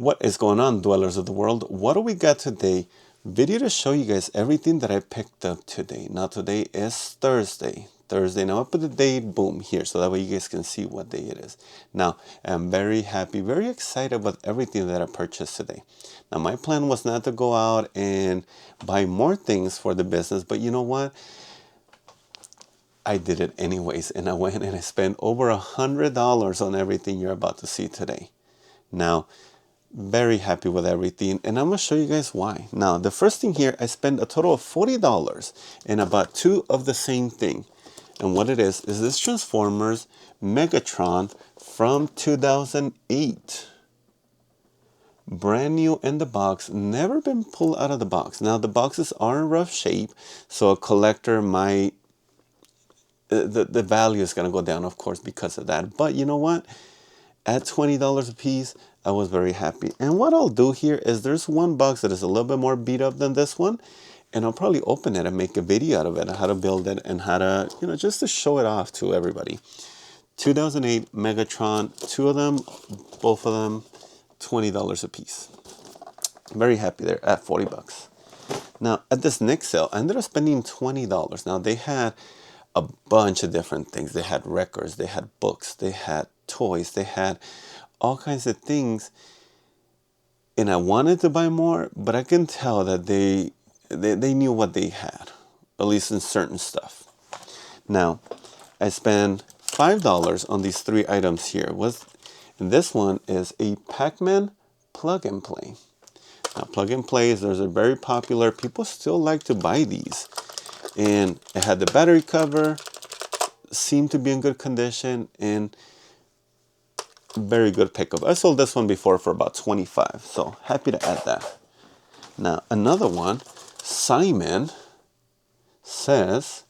What is going on, dwellers of the world? What do we got today? Video to show you guys everything that I picked up today. Now today is Thursday. Now I'll put the date, boom, here, so that way you guys can see what day it is. Now, I'm very happy, very excited with everything that I purchased today. Now, my plan was not to go out and buy more things for the business, but you know what? I did it anyways, and I went and I spent over $100 on everything you're about to see today. Now, very happy with everything, and I'm gonna show you guys why. Now, the first thing here, I spent a total of $40 and I bought two of the same thing. And what it is this Transformers Megatron from 2008. Brand new in the box, never been pulled out of the box. Now, the boxes are in rough shape, so a collector might, the value is gonna go down, of course, because of that. But you know what? At $20 a piece, I was very happy. And what I'll do here is there's one box that is a little bit more beat up than this one. And I'll probably open it and make a video out of it, how to build it and how to, just to show it off to everybody. 2008 Megatron, two of them, both of them, $20 a piece. Very happy there at 40 bucks. Now, at this next sale, I ended up spending $20. Now, they had a bunch of different things. They had records, they had books, they had toys, they had all kinds of things. And I wanted to buy more, but I can tell that they knew what they had, at least in certain stuff. Now, I spent $5 on these three items here. And this one is a Pac-Man plug and play. Now, plug and plays, those are very popular. People still like to buy these. And it had the battery cover, seemed to be in good condition, and very good pickup. I sold this one before for about $25, so happy to add that. Now, another one, Simon says,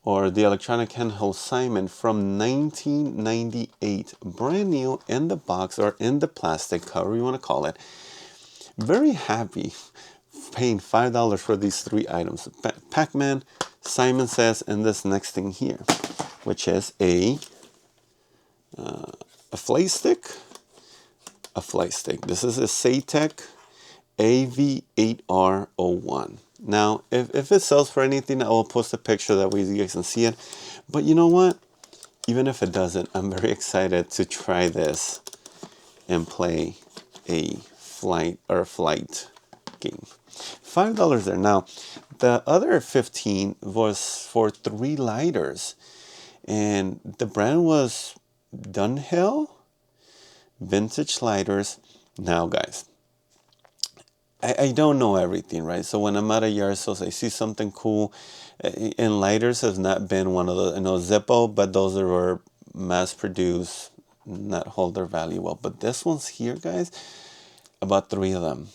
or the electronic handheld Simon from 1998, brand new in the box or in the plastic, however you want to call it. Very happy paying $5 for these three items. Pac-Man, Simon says, and this next thing here, which is a flight stick. This is a Saytech AV8R01. Now, if it sells for anything, I will post a picture that way you guys can see it. But you know what? Even if it doesn't, I'm very excited to try this and play a flight game. $5 there. Now, the other 15 was for 3 lighters. And the brand was Dunhill Vintage Lighters. Now, guys, I don't know everything, right? So when I'm at a yard sales, I see something cool. And lighters has not been one of those. I know Zippo, but those were mass-produced, not hold their value well. But this one's here, guys, about 3 of them.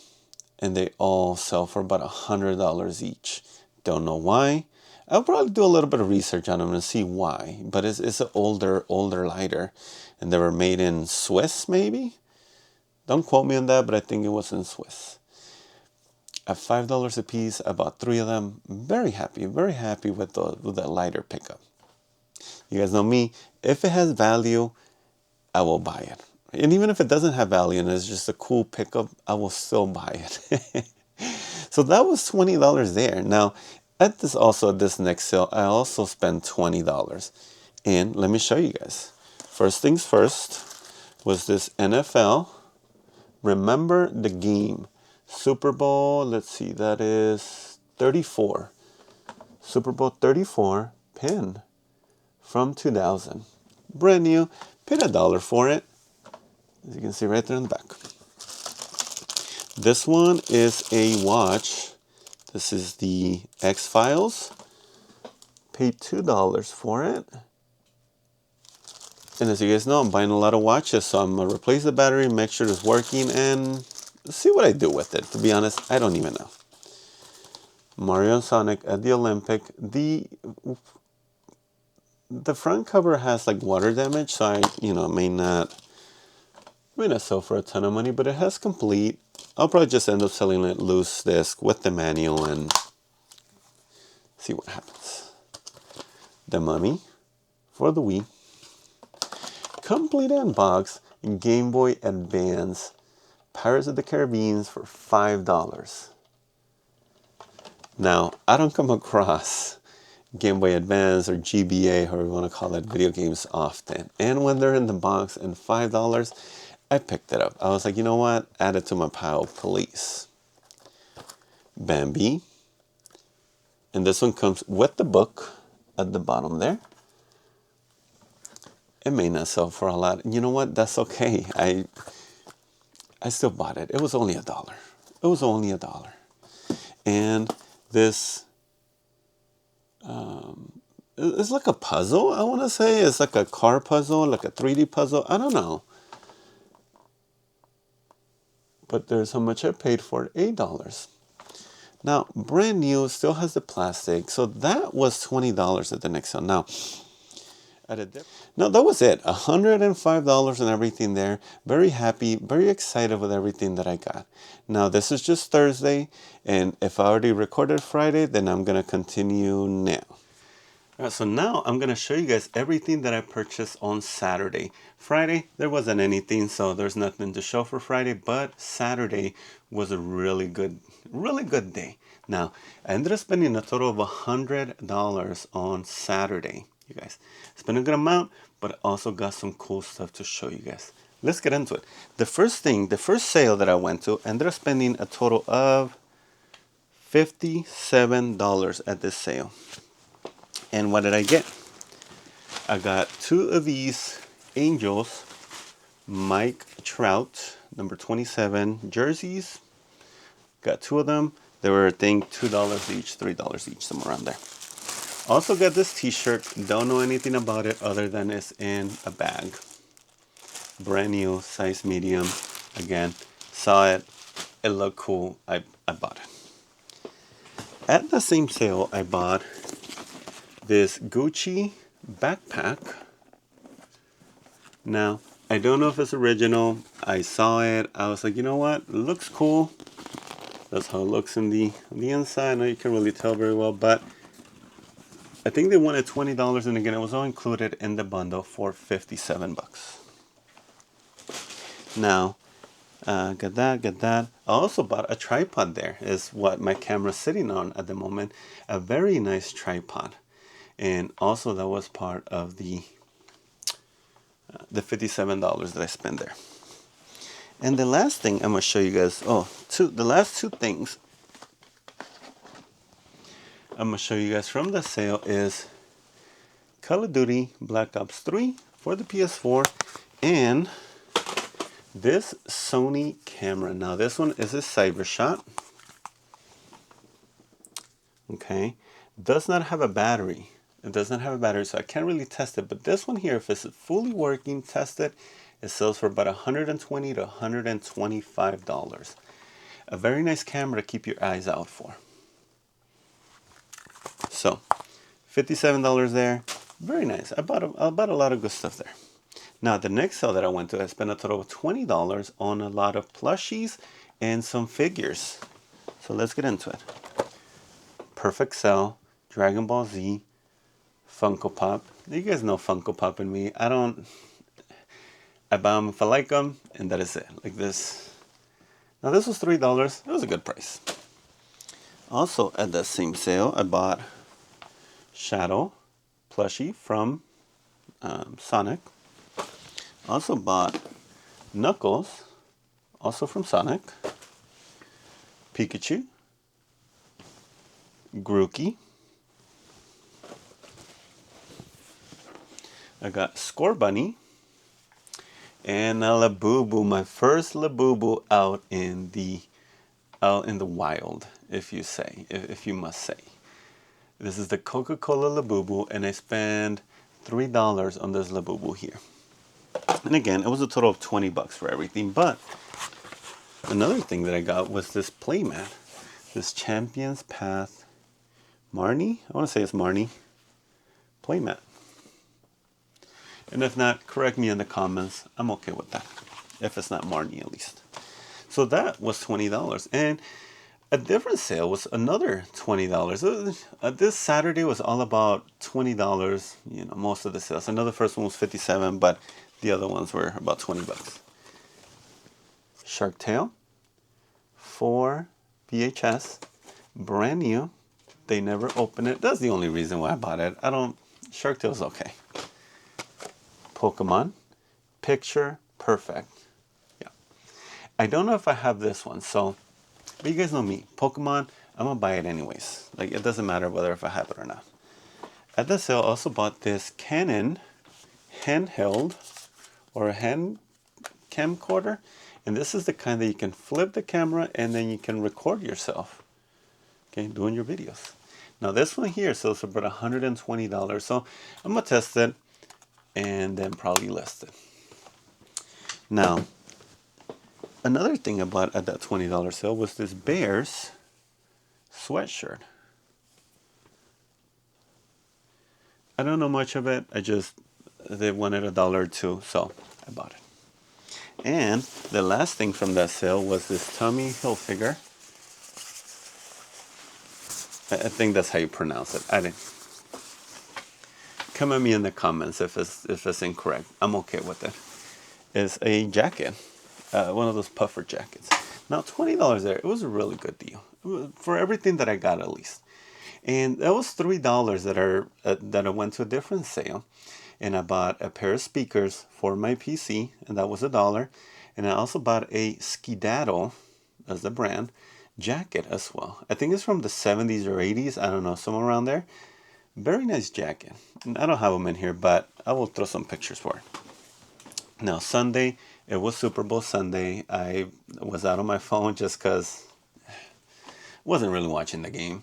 And they all sell for about $100 each. Don't know why. I'll probably do a little bit of research on them and see why. But it's an older lighter. And they were made in Swiss, maybe? Don't quote me on that, but I think it was in Swiss. At $5 a piece, I bought 3 of them. Very happy with the lighter pickup. You guys know me. If it has value, I will buy it. And even if it doesn't have value and it's just a cool pickup, I will still buy it. So that was $20 there. Now, at this next sale, I also spent $20. And let me show you guys. First things first was this NFL Remember the Game Super Bowl. Let's see, that is 34. Super Bowl 34 pin from 2000. Brand new. Paid $1 for it. As you can see right there in the back. This one is a watch. This is the X-Files. Paid $2 for it. And as you guys know, I'm buying a lot of watches, so I'm going to replace the battery, make sure it's working, and see what I do with it. To be honest, I don't even know. Mario and Sonic at the Olympic. The front cover has like water damage, so I, may not sell for a ton of money, but it has complete. I'll probably just end up selling it loose disc with the manual and see what happens. The Mummy for the Wii. Complete unbox Game Boy Advance Pirates of the Caribbean for $5. Now, I don't come across Game Boy Advance or GBA, however you want to call it, video games often. And when they're in the box and $5, I picked it up. I was like, you know what? Add it to my pile, please. Bambi. And this one comes with the book at the bottom there. It may not sell for a lot. You know what? That's okay. I still bought it. It was only $1. It was only $1. And this it's like a puzzle, I want to say. It's like a car puzzle, like a 3D puzzle. I don't know. But there's how much I paid for it, $8. Now, brand new, still has the plastic. So that was $20 at the next sale. Now, no, that was it. $105 and everything there. Very happy, very excited with everything that I got. Now, this is just Thursday. And if I already recorded Friday, then I'm going to continue now. All right, so now I'm going to show you guys everything that I purchased on Saturday. Friday, there wasn't anything, so there's nothing to show for Friday, but Saturday was a really good day. Now, I ended up spending a total of $100 on Saturday, you guys. Spent a good amount, but I also got some cool stuff to show you guys. Let's get into it. The first sale that I went to, I ended up spending a total of $57 at this sale. And what did I get? I got 2 of these Angels Mike Trout number 27 jerseys. Got 2 of them. They were, I think, $2 each, $3 each, somewhere around there. Also got this t-shirt. Don't know anything about it other than it's in a bag. Brand new, size medium. Again, saw it. It looked cool. I bought it. At the same sale, I bought this Gucci backpack. Now, I don't know if it's original. I saw it. I was like, you know what? It looks cool. That's how it looks on the inside. I know you can't really tell very well, but I think they wanted $20, and again, it was all included in the bundle for $57. Now, got that. I also bought a tripod there. Is what my camera's sitting on at the moment. A very nice tripod. And also that was part of the $57 that I spent there. And the last thing I'm going to show you guys, the last 2 things I'm going to show you guys from the sale is Call of Duty Black Ops 3 for the PS4 and this Sony camera. Now this one is a CyberShot. Okay. Does not have a battery. It does not have a battery, so I can't really test it. But this one here, if it's fully working, tested, it sells for about $120 to $125. A very nice camera to keep your eyes out for. So, $57 there. Very nice. I bought a lot of good stuff there. Now, the next sale that I went to, I spent a total of $20 on a lot of plushies and some figures. So let's get into it. Perfect Cell, Dragon Ball Z, Funko Pop. You guys know Funko Pop and me. I buy them if I like them, and that is it. Like this. Now this was $3. It was a good price. Also at that same sale, I bought Shadow plushie from Sonic. Also bought Knuckles, also from Sonic. Pikachu. Grookey. I got Score Bunny and a Labubu, my first Labubu out in the wild, if you must say. This is the Coca-Cola Labubu, and I spent $3 on this Labubu here. And again, it was a total of $20 for everything. But another thing that I got was this playmat, this Champions Path Marnie. I want to say it's Marnie playmat. And if not, correct me in the comments. I'm okay with that. If it's not Marnie, at least. So that was $20. And a different sale was another $20. This Saturday was all about $20. You know, most of the sales. I know the first one was $57, but the other ones were about $20. Shark Tale, 4 VHS, brand new. They never opened it. That's the only reason why I bought it. Shark Tale's okay. Pokemon, picture perfect. Yeah. I don't know if I have this one, so, but you guys know me. Pokemon, I'm gonna buy it anyways. Like, it doesn't matter whether if I have it or not. At the sale, I also bought this Canon handheld or a hand camcorder. And this is the kind that you can flip the camera and then you can record yourself, okay, doing your videos. Now this one here sells for about $120. So I'm gonna test it and then probably list it. Now, another thing I bought at that $20 sale was this Bears sweatshirt. I don't know much of it. They wanted $1 or $2, so I bought it. And the last thing from that sale was this Tommy Hilfiger. I think that's how you pronounce it. I didn't. Come at me in the comments if it's incorrect. I'm okay with it. It's a jacket, one of those puffer jackets. Now $20 there. It was a really good deal for everything that I got at least. And that was $3 that I went to a different sale, and I bought a pair of speakers for my PC, and that was $1. And I also bought a Skedaddle, as the brand, jacket as well. I think it's from the 70s or 80s. I don't know, somewhere around there. Very nice jacket. And I don't have them in here, but I will throw some pictures for it. Now Sunday, it was Super Bowl Sunday. I was out on my phone just because I wasn't really watching the game.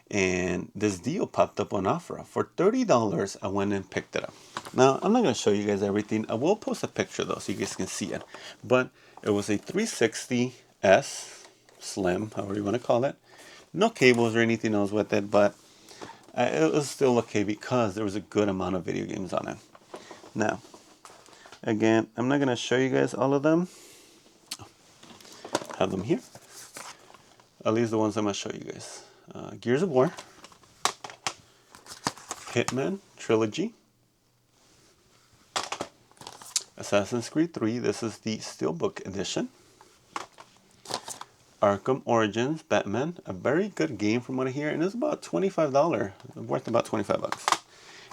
And this deal popped up on offer. For $30, I went and picked it up. Now, I'm not going to show you guys everything. I will post a picture though so you guys can see it. But it was a 360S Slim, however you want to call it. No cables or anything else with it, but it was still okay because there was a good amount of video games on it. Now, again, I'm not going to show you guys all of them. I have them here. At least the ones I'm going to show you guys. Gears of War, Hitman Trilogy, Assassin's Creed 3, this is the Steelbook edition, Arkham Origins Batman, a very good game from what I hear, and it's about $25, worth about 25 bucks.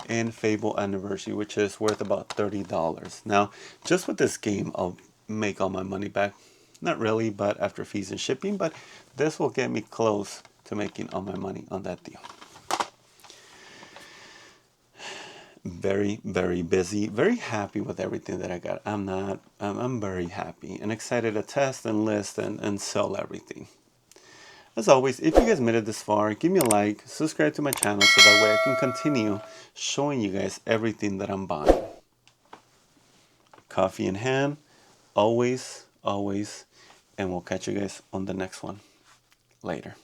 And Fable Anniversary, which is worth about $30. Now, just with this game, I'll make all my money back. Not really, but after fees and shipping, but this will get me close to making all my money on that deal. Very, very busy, very happy with everything that I got. I'm very happy and excited to test and list and sell everything. As always, if you guys made it this far, give me a like, subscribe to my channel so that way I can continue showing you guys everything that I'm buying. Coffee in hand, always, always, and we'll catch you guys on the next one. Later.